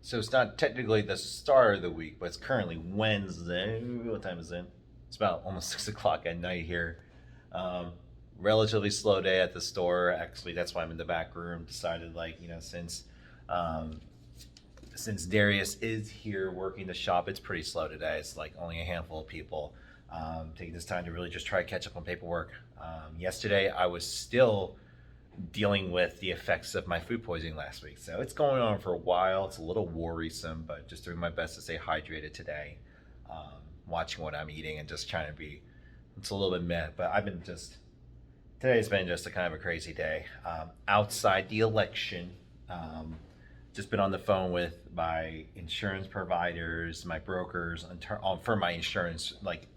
So it's not technically the start of the week, but it's currently Wednesday. What time is it? It's about almost 6 o'clock at night here. Um, Relatively slow day at the store. Actually, that's why I'm in the back room. Decided, like, um, since Darius is here working the shop, it's pretty slow today. It's like only a handful of people. Taking this time to really just try to catch up on paperwork. Yesterday, I was still dealing with the effects of my food poisoning last week. So it's going on for a while. It's a little worrisome, but just doing my best to stay hydrated today. Watching what I'm eating and just trying to be, it's a little bit meh, but today's been just a kind of a crazy day. Outside the election, just been on the phone with my insurance providers, my brokers, for my insurance, like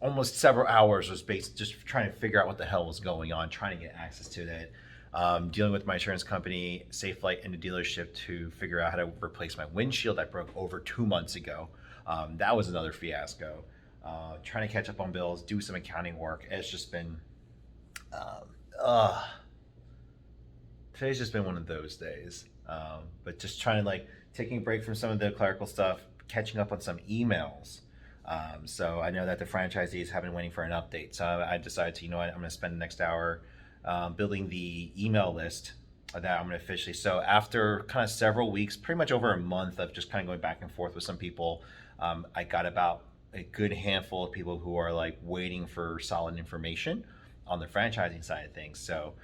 almost several hours was based just trying to figure out what the hell was going on, trying to get access to that. Dealing with my insurance company, Safe Flight, and the dealership to figure out how to replace my windshield that broke over 2 months ago. That was another fiasco. Trying to catch up on bills, do some accounting work. It's just been, today's just been one of those days. But just trying to taking a break from some of the clerical stuff, catching up on some emails. So I know that the franchisees have been waiting for an update. So I decided to, I'm going to spend the next hour building the email list that I'm going to officially. So after kind of several weeks, pretty much over a month of just kind of going back and forth with some people, I got about a good handful of people who are waiting for solid information on the franchising side of things. So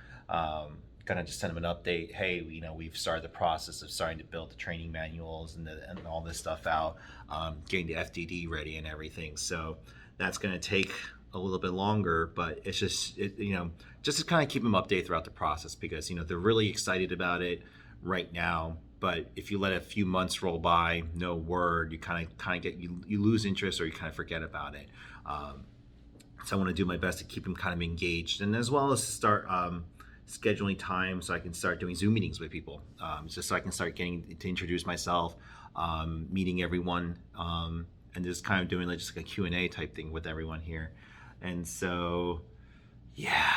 gonna just send them an update. Hey, we've started the process of starting to build the training manuals and all this stuff out, getting the FDD ready and everything. So that's gonna take a little bit longer, but it's just just to kind of keep them updated throughout the process, because they're really excited about it right now. But if you let a few months roll by, no word, you kind of get you lose interest, or you kind of forget about it. So I want to do my best to keep them kind of engaged, and as well as start scheduling time so I can start doing Zoom meetings with people, just so I can start getting to introduce myself, meeting everyone, and just kind of doing just like a Q&A type thing with everyone here. And so, yeah.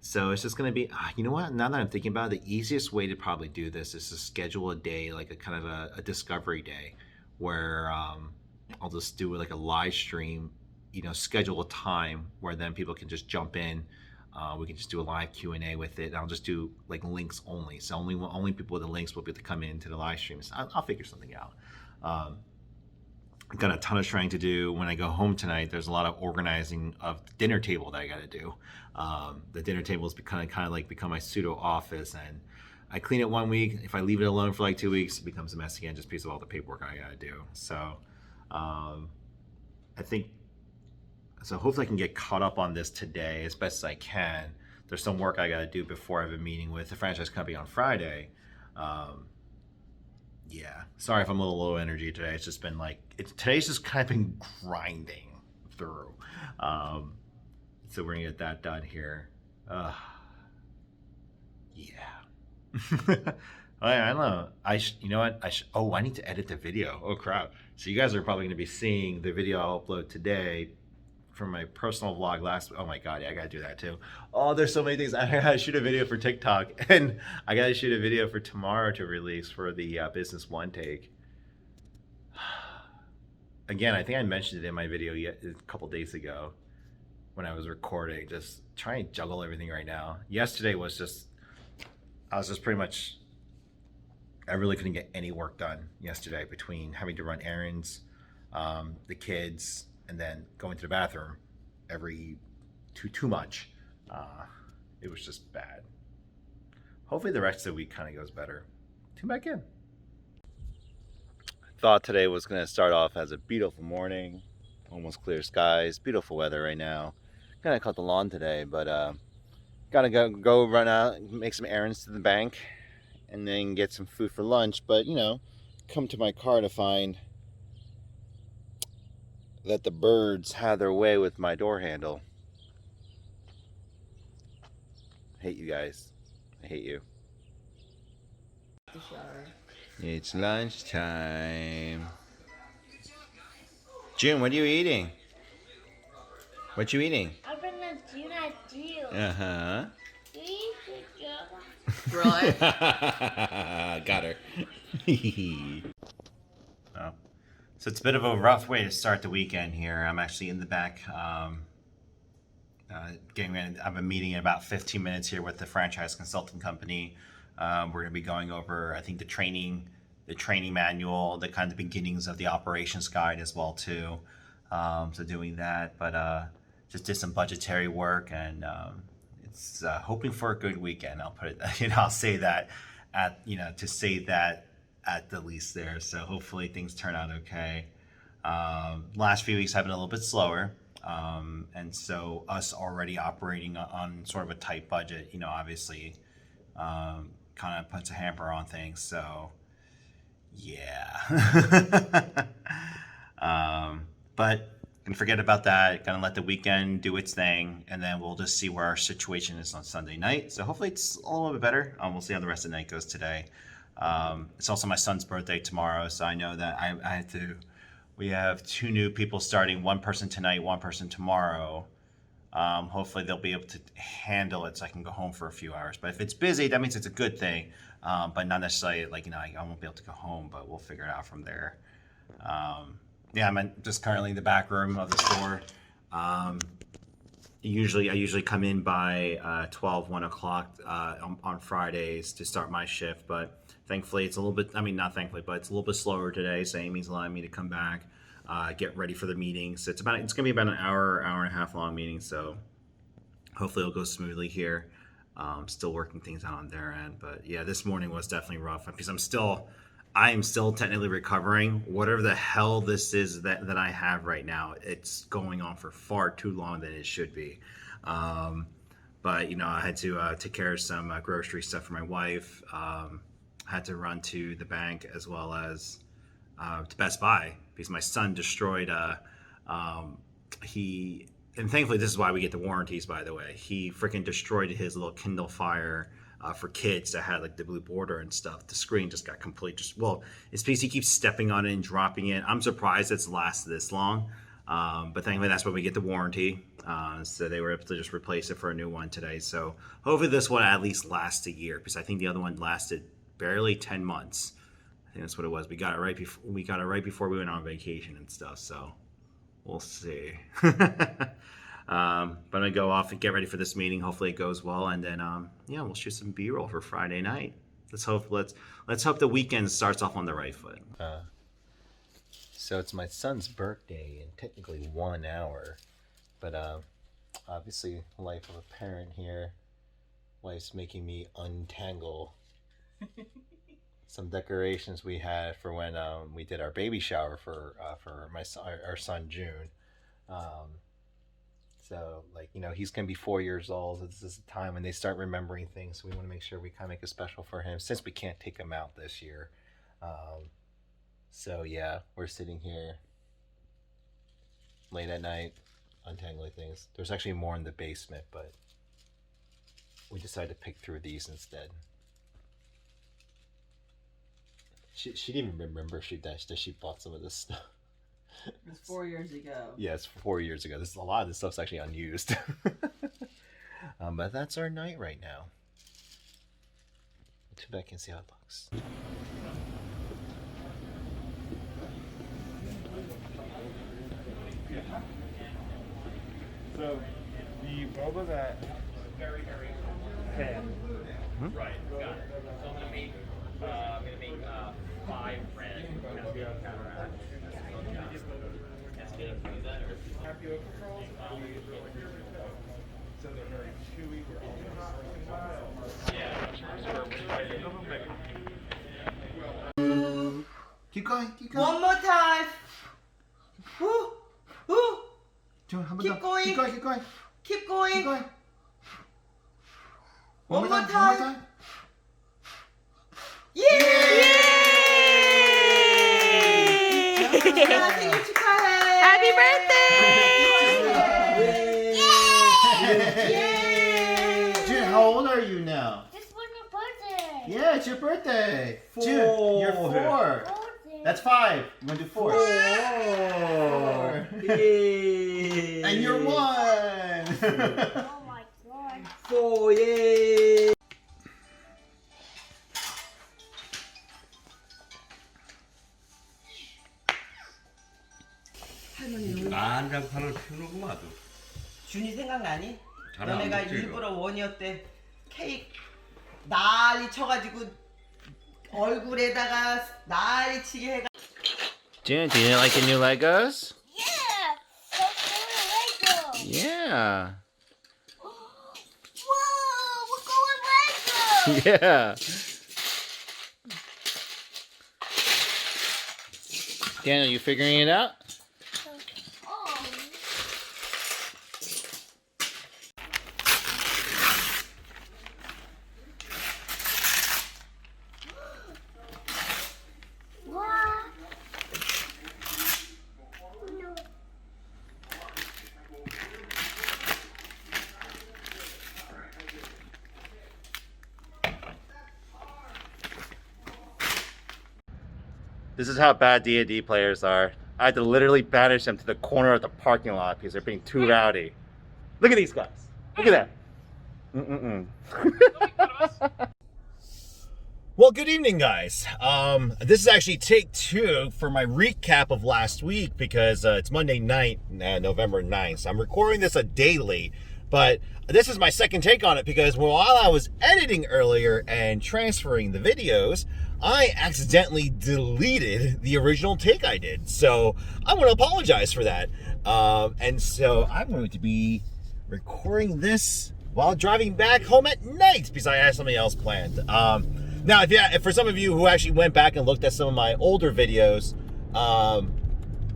So it's just going to be, you know what, now that I'm thinking about it, the easiest way to probably do this is to schedule a day, like a kind of a discovery day, where I'll just do like a live stream, schedule a time where then people can just jump in. We can just do a live Q&A with it. I'll just do links only. So only people with the links will be able to come into the live stream. So I'll figure something out. I've got a ton of trying to do. When I go home tonight, there's a lot of organizing of the dinner table that I got to do. The dinner table has kind of become my pseudo office, and I clean it 1 week. If I leave it alone for 2 weeks, it becomes a mess again, just because of all the paperwork I got to do. So I think, so hopefully I can get caught up on this today as best as I can. There's some work I got to do before I have a meeting with the franchise company on Friday. Yeah, sorry if I'm a little low energy today. It's just been today's just kind of been grinding through. So we're gonna get that done here. Yeah. I don't know. You know what? I need to edit the video. Oh crap! So you guys are probably gonna be seeing the video I'll upload today from my personal vlog last week. Oh my god, yeah, I gotta do that too. Oh, there's so many things. I gotta shoot a video for TikTok, and I gotta shoot a video for tomorrow to release for the business one take. Again, I think I mentioned it in my video a couple days ago when I was recording. Just trying to juggle everything right now. Yesterday was I was just pretty much, I really couldn't get any work done yesterday, between having to run errands, the kids, and then going to the bathroom too much. It was just bad. Hopefully the rest of the week kind of goes better. Tune back in. Thought today was going to start off as a beautiful morning, almost clear skies, beautiful weather right now. Gonna cut the lawn today, but gotta go run out, make some errands to the bank, and then get some food for lunch. But come to my car to find that the birds had their way with my door handle. I hate you guys. I hate you. It's lunchtime. June, what are you eating? What you eating? I'm gonna do that too. Uh-huh. Really? Got her. Oh. So it's a bit of a rough way to start the weekend here. I'm actually in the back getting ready. I have a meeting in about 15 minutes here with the franchise consulting company. We're going to be going over, I think, the training manual, the kind of beginnings of the operations guide as well too. So doing that, but just did some budgetary work, and it's hoping for a good weekend. I'll put it. I'll say that to say that at the least there. So hopefully things turn out okay. Last few weeks have been a little bit slower, and so us already operating on sort of a tight budget, obviously, kind of puts a hamper on things. So yeah. But gonna forget about that. Gonna let the weekend do its thing, and then we'll just see where our situation is on Sunday night. So hopefully it's a little bit better. We'll see how the rest of the night goes today. It's also my son's birthday tomorrow, so I know that I had to. We have 2 new people starting. 1 person tonight, 1 person tomorrow. Hopefully they'll be able to handle it, so I can go home for a few hours. But if it's busy, that means it's a good thing. But not necessarily I won't be able to go home, but we'll figure it out from there. Yeah, I'm just currently in the back room of the store. I usually come in by 12, 1 o'clock on Fridays to start my shift, but thankfully it's a little bit, not thankfully, but it's a little bit slower today, so Amy's allowing me to come back, get ready for the meeting. So it's going to be about an hour and a half long meeting, so hopefully it'll go smoothly here. Still working things out on their end, but yeah, this morning was definitely rough because I am still technically recovering. Whatever the hell this is that I have right now, it's going on for far too long than it should be. But I had to take care of some grocery stuff for my wife. Had to run to the bank as well as to Best Buy because my son destroyed. And thankfully this is why we get the warranties. By the way, he freaking destroyed his little Kindle Fire. For kids that had like the blue border and stuff. The screen just got it's because he keeps stepping on it and dropping it. I'm surprised it's lasted this long, but thankfully that's when we get the warranty. So they were able to just replace it for a new one today. So hopefully this one at least lasts a year, because I think the other one lasted barely 10 months. I think that's what it was. We got it right before we went on vacation and stuff. So we'll see. But I'm gonna go off and get ready for this meeting. Hopefully it goes well, and then we'll shoot some B-roll for Friday night. Let's hope the weekend starts off on the right foot. So it's my son's birthday in technically 1 hour, but obviously life of a parent here. Wife's making me untangle some decorations we had for when we did our baby shower for our son June. So, he's going to be 4 years old. So this is a time when they start remembering things. So we want to make sure we kind of make it special for him since we can't take him out this year. So, yeah, we're sitting here late at night untangling things. There's actually more in the basement, but we decided to pick through these instead. She didn't even remember that she bought some of this stuff. It was 4 years ago. Yeah, it's 4 years ago. A lot of this stuff's actually unused. But that's our night right now. Let's go back and see how it looks. So the boba that very pan. Right, got it. So I'm gonna make 5 red. Tapioca curls. So they're very chewy. Keep going. One more time. Woo, woo. Keep going. Keep going. One more time. Yay! Happy birthday! Yay! June, how old are you now? This was my birthday. Yeah, it's your birthday. 4. June, you're 4. That's 5. You want to do 4? 4. Yay! And you're 1. Oh my god. 4, yay! 난장판을 피우는구만 아주. 준이 생각나니? 잘 안 너네가 먹지, 일부러 원이어 때 케이크 난리 쳐가지고 얼굴에다가 난리 치게 해가. Jen, do you like the new Legos? Yeah. So cool, Lego. Yeah. Whoa, we're going Lego. Yeah. Daniel, you figuring it out? Oh. What? No. This is how bad D&D players are. I had to literally banish them to the corner of the parking lot because they're being too rowdy. Look at these guys. Look at that. Well, good evening, guys. This is actually take 2 for my recap of last week because it's Monday night, November 9th. So I'm recording this a day late, but this is my second take on it because while I was editing earlier and transferring the videos, I accidentally deleted the original take I did. So I want to apologize for that. And so I'm going to be recording this while driving back home at night because I had something else planned. Now, if for some of you who actually went back and looked at some of my older videos,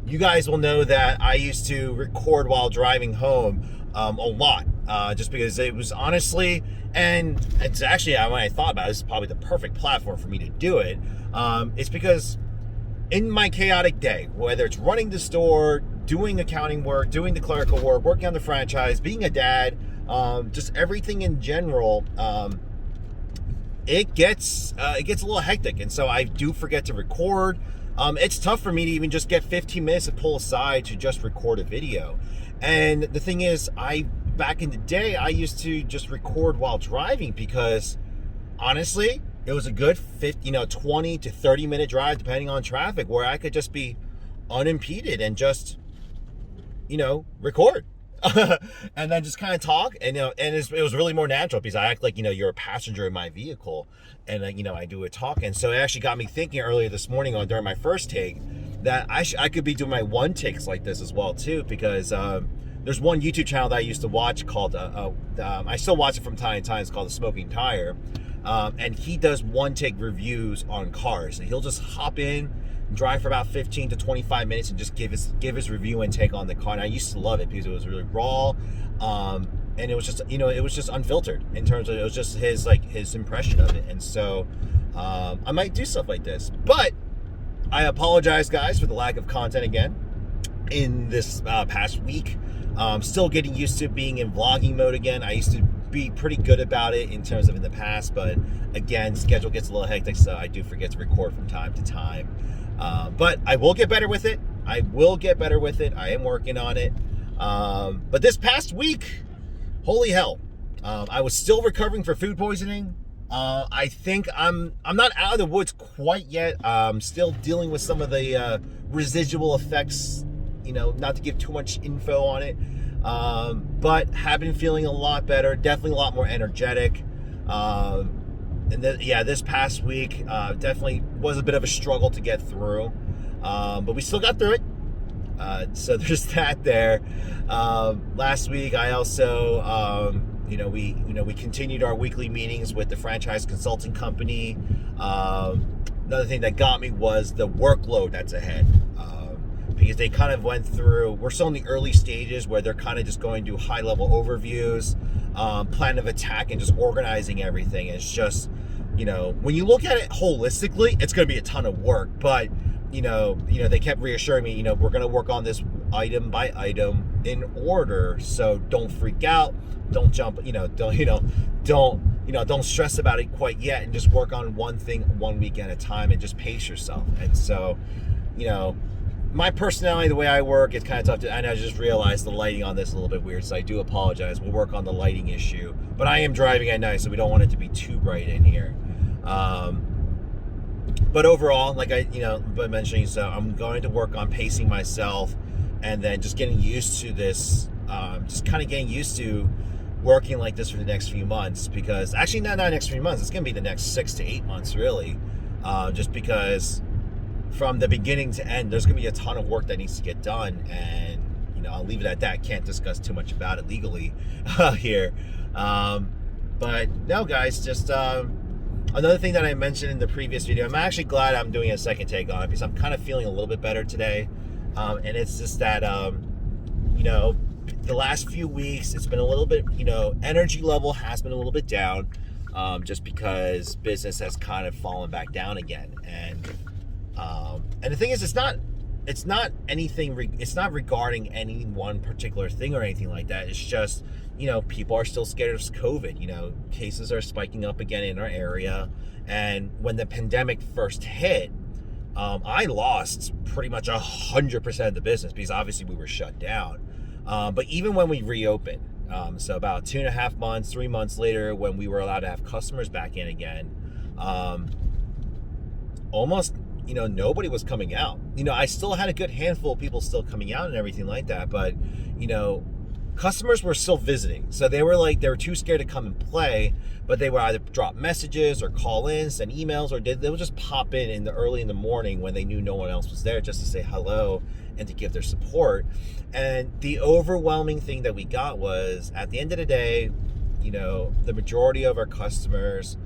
you guys will know that I used to record while driving home a lot, just because it was honestly, and it's actually, when I thought about it, this is probably the perfect platform for me to do it. It's because in my chaotic day, whether it's running the store, doing accounting work, doing the clerical work, working on the franchise, being a dad, just everything in general, it gets a little hectic, and so I do forget to record. It's tough for me to even just get 15 minutes to pull aside to just record a video. And the thing is, back in the day, I used to just record while driving because honestly, it was a good 20 to 30 minute drive, depending on traffic, where I could just be unimpeded and just, record. And then just kind of talk, and it was really more natural because I act like you're a passenger in my vehicle, and I do a talk. And so it actually got me thinking earlier this morning during my first take that I could be doing my one takes like this as well too, because there's one YouTube channel that I used to watch called I still watch it from time to time. It's called The Smoking Tire, and he does one take reviews on cars. And he'll just hop in, drive for about 15 to 25 minutes and just give his review and take on the car. And I used to love it because it was really raw, and it was just it was just unfiltered in terms of, it was just his impression of it. And so I might do stuff like this, but I apologize, guys, for the lack of content again in this past week. Still getting used to being in vlogging mode again. I used to be pretty good about it in terms of in the past, but again, schedule gets a little hectic, so I do forget to record from time to time. But I will get better with it. I am working on it. But this past week, holy hell, I was still recovering from food poisoning. I think I'm not out of the woods quite yet. I'm still dealing with some of the residual effects, not to give too much info on it. But have been feeling a lot better, definitely a lot more energetic. And this past week definitely was a bit of a struggle to get through, but we still got through it. So there's that there. Last week I also, we continued our weekly meetings with the franchise consulting company. Another thing that got me was the workload that's ahead. Because they kind of went through, we're still in the early stages where they're kind of just going to high level overviews, plan of attack, and just organizing everything. It's just, when you look at it holistically, it's going to be a ton of work, but they kept reassuring me, we're going to work on this item by item in order. So don't freak out. Don't jump, don't stress about it quite yet, and just work on one thing 1 week at a time and just pace yourself. And so, my personality, the way I work, it's kind of tough to, and I just realized the lighting on this is a little bit weird, so I do apologize. We'll work on the lighting issue, but I am driving at night, so we don't want it to be too bright in here. But overall, like I mentioning, so I'm going to work on pacing myself, and then just getting used to this, just kind of getting used to working like this for the next few months, because actually not next 3 months, it's going to be the next 6 to 8 months really, just because from the beginning to end there's going to be a ton of work that needs to get done, and I'll leave it at that. Can't discuss too much about it legally here, but no guys, just another thing that I mentioned in the previous video, I'm actually glad I'm doing a second take on it, because I'm kind of feeling a little bit better today, and it's just that the last few weeks it's been a little bit, energy level has been a little bit down, just because business has kind of fallen back down again, and the thing is, it's not anything, it's not regarding any one particular thing or anything like that. It's just, people are still scared of COVID. Cases are spiking up again in our area, and when the pandemic first hit, I lost pretty much 100% of the business, because obviously we were shut down. But even when we reopened, so about 2.5 months, 3 months later, when we were allowed to have customers back in again, almost, nobody was coming out. I still had a good handful of people still coming out and everything like that, but, customers were still visiting. So they were too scared to come and play, but they would either drop messages or call in, send emails, or they would just pop in early in the morning when they knew no one else was there, just to say hello and to give their support. And the overwhelming thing that we got was, at the end of the day, the majority of our customers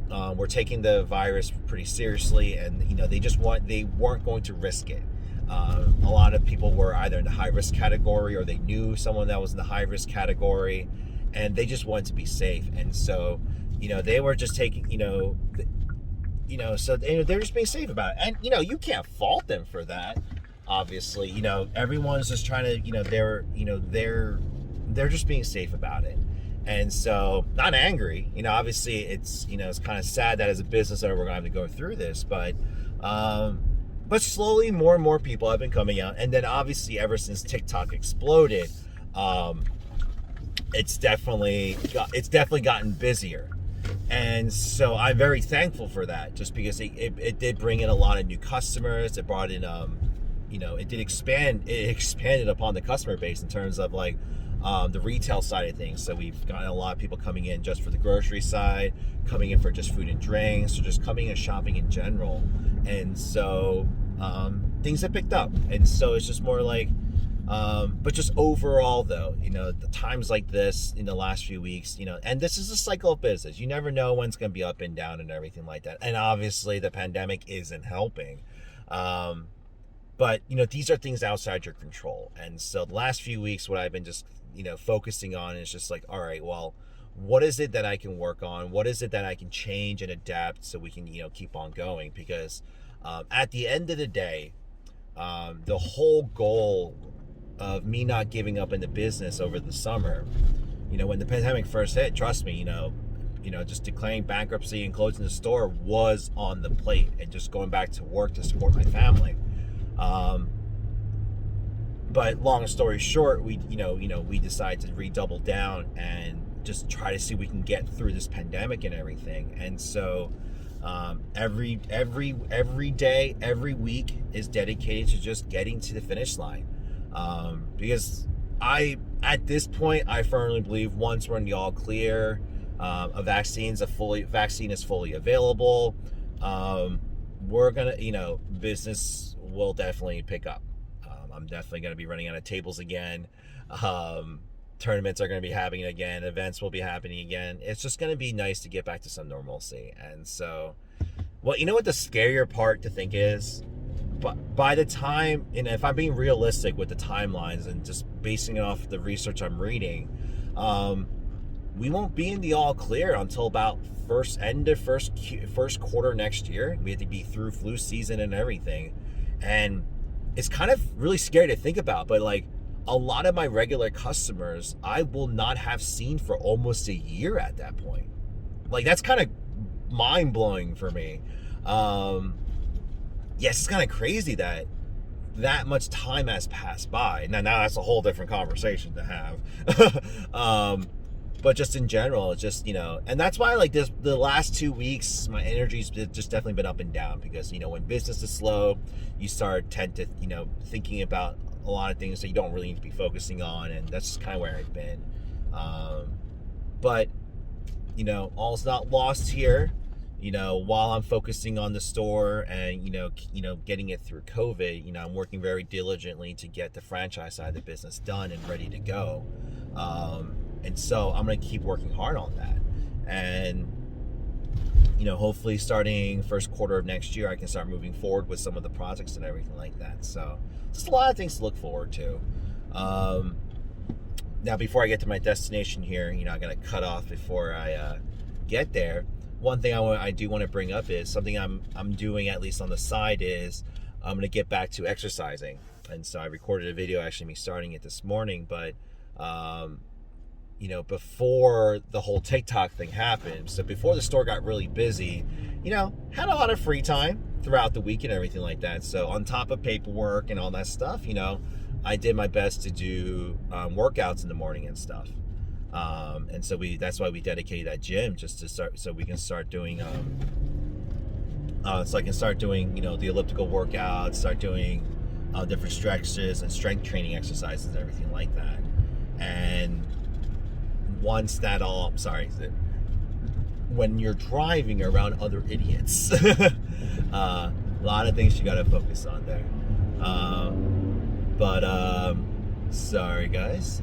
were taking the virus pretty seriously, and they weren't going to risk it. A lot of people were either in the high risk category, or they knew someone that was in the high risk category, and they just wanted to be safe. And so, they were just taking, so they're just being safe about it. And you can't fault them for that. Obviously, everyone's just trying to, they're just being safe about it. And so, not angry, obviously it's, it's kind of sad that as a business owner we're gonna have to go through this, but slowly more and more people have been coming out. And then obviously ever since TikTok exploded, it's definitely gotten busier. And so I'm very thankful for that, just because it did bring in a lot of new customers. It brought in, it expanded upon the customer base in terms of the retail side of things. So we've gotten a lot of people coming in just for the grocery side, coming in for just food and drinks, or just coming and shopping in general. And so things have picked up. And so it's just more but just overall though, the times like this in the last few weeks, and this is a cycle of business. You never know when it's going to be up and down and everything like that. And obviously the pandemic isn't helping. But, these are things outside your control. And so the last few weeks, what I've been just, focusing on is just all right, well, what is it that I can work on? What is it that I can change and adapt so we can, keep on going? Because at the end of the day, the whole goal of me not giving up in the business over the summer, when the pandemic first hit, trust me, just declaring bankruptcy and closing the store was on the plate, and just going back to work to support my family. But long story short, we decided to redouble down and just try to see if we can get through this pandemic and everything. And so every day, every week is dedicated to just getting to the finish line. Because at this point, I firmly believe once we're in the all clear, a vaccine is fully available, we're gonna, business will definitely pick up. I'm definitely gonna be running out of tables again. Tournaments are gonna be happening again. Events will be happening again. It's just gonna be nice to get back to some normalcy. And so, well, what the scarier part to think is, but by the time, and if I'm being realistic with the timelines and just basing it off the research I'm reading, we won't be in the all clear until about first quarter next year. We have to be through flu season and everything, and it's kind of really scary to think about. But a lot of my regular customers, I will not have seen for almost a year at that point. That's kind of mind blowing for me. Yes, it's kind of crazy that much time has passed by. Now that's a whole different conversation to have. But just in general, it's just, and that's why the last 2 weeks, my energy's just definitely been up and down, because, when business is slow, you tend to, thinking about a lot of things that you don't really need to be focusing on, and that's just kind of where I've been. But you know, all's not lost here. You know, while I'm focusing on the store and you know getting it through COVID, you know, I'm working very diligently to get the franchise side of the business done and ready to go. And so I'm gonna keep working hard on that, and you know, hopefully starting first quarter of next year, I can start moving forward with some of the projects and everything like that. So just a lot of things to look forward to. Now, before I get to my destination here, you know, I gotta cut off before I get there. One thing I do want to bring up is something I'm doing, at least on the side, is I'm gonna get back to exercising. And so I recorded a video, actually me starting it this morning, but you know, before the whole TikTok thing happened, so before the store got really busy, you know, had a lot of free time throughout the week and everything like that. So on top of paperwork and all that stuff, you know, I did my best to do workouts in the morning and stuff. And so that's why we dedicated that gym, just to start, so we can start doing, so I can start doing, you know, the elliptical workouts, start doing different stretches and strength training exercises and everything like that. And once that all, when you're driving around other idiots, a lot of things you gotta focus on there. Sorry guys.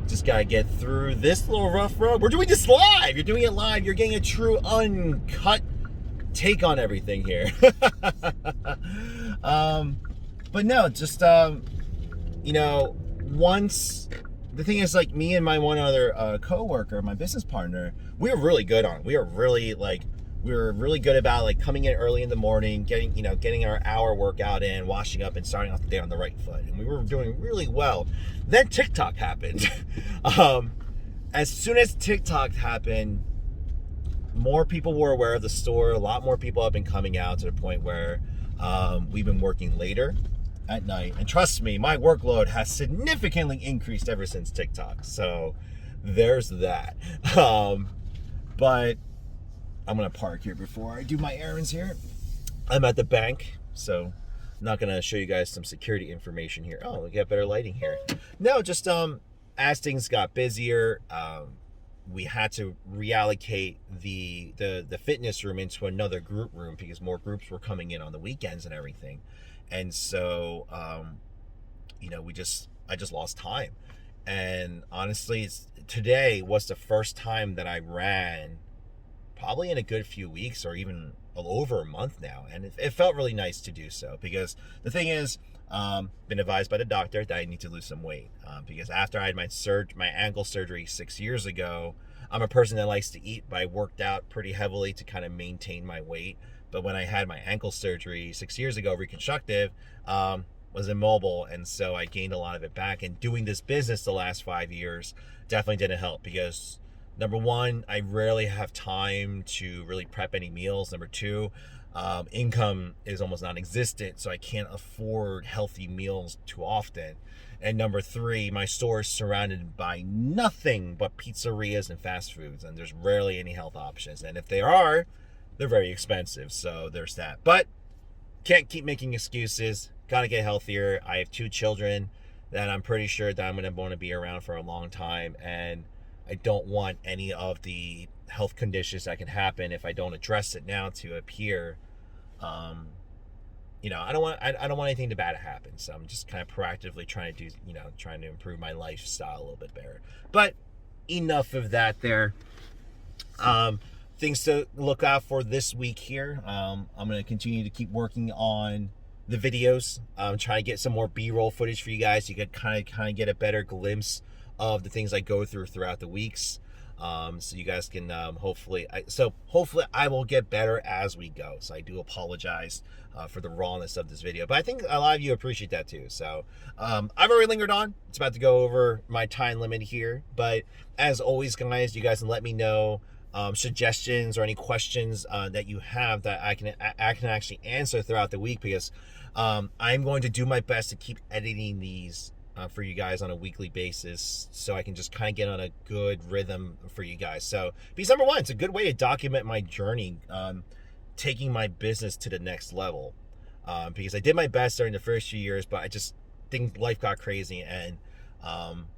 Just gotta get through this little rough road. We're doing this live. You're doing it live. You're getting a true uncut take on everything here. But no, just you know, once the thing is, like, me and my one other co-worker, my business partner, we were really good on it. We were really good about like coming in early in the morning, getting our hour workout in, washing up, and starting off the day on the right foot. And we were doing really well. Then TikTok happened. As soon as TikTok happened, more people were aware of the store. A lot more people have been coming out, to the point where we've been working later at night. And trust me, my workload has significantly increased ever since TikTok. So there's that. But I'm gonna park here before I do my errands here. I'm at the bank, so I'm not gonna show you guys some security information here. Oh, we got better lighting here. No, just as things got busier, we had to reallocate the fitness room into another group room because more groups were coming in on the weekends and everything. And so you know, I just lost time. And honestly, today was the first time that I ran probably in a good few weeks, or even over a month now, and it felt really nice to do so, because the thing is, been advised by the doctor that I need to lose some weight, because after I had my ankle surgery 6 years ago, I'm a person that likes to eat, but I worked out pretty heavily to kind of maintain my weight. But when I had my ankle surgery 6 years ago, reconstructive, was immobile, and so I gained a lot of it back. And doing this business the last 5 years definitely didn't help, because number one, I rarely have time to really prep any meals. Number two, income is almost non-existent, so I can't afford healthy meals too often. And number three, my store is surrounded by nothing but pizzerias and fast foods, and there's rarely any health options. And if there are, they're very expensive, so there's that. But can't keep making excuses. Gotta get healthier. I have 2 children that I'm pretty sure that I'm gonna want to be around for a long time, and I don't want any of the health conditions that can happen if I don't address it now to appear. You know, I don't want anything bad to happen. So I'm just kind of proactively trying to improve my lifestyle a little bit better. But enough of that there. Things to look out for this week here. I'm going to continue to keep working on the videos. I'm trying to get some more B-roll footage for you guys. You could kind of get a better glimpse of the things I go throughout the weeks. So you guys can hopefully I will get better as we go. So I do apologize for the rawness of this video, but I think a lot of you appreciate that too. So I've already lingered on. It's about to go over my time limit here, but as always, guys, you guys can let me know suggestions or any questions that you have that I can actually answer throughout the week, because I'm going to do my best to keep editing these for you guys on a weekly basis, so I can just kind of get on a good rhythm for you guys. So, because number one, it's a good way to document my journey, taking my business to the next level. because I did my best during the first few years, but I just think life got crazy. And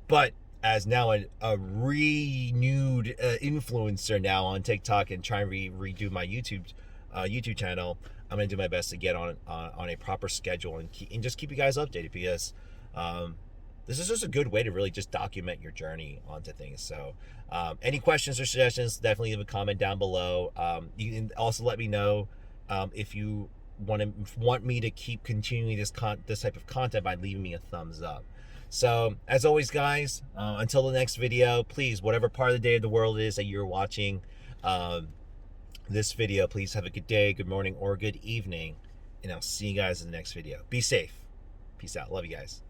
but as now a renewed influencer now on TikTok and trying to redo my YouTube channel, I'm gonna do my best to get on a proper schedule and just keep you guys updated, because this is just a good way to really just document your journey onto things. So any questions or suggestions, definitely leave a comment down below. You can also let me know if you want me to keep continuing this type of content by leaving me a thumbs up. So as always, guys, until the next video, please, whatever part of the day of the world it is that you're watching this video, please have a good day, good morning, or good evening, and I'll see you guys in the next video. Be safe. Peace out. Love you guys.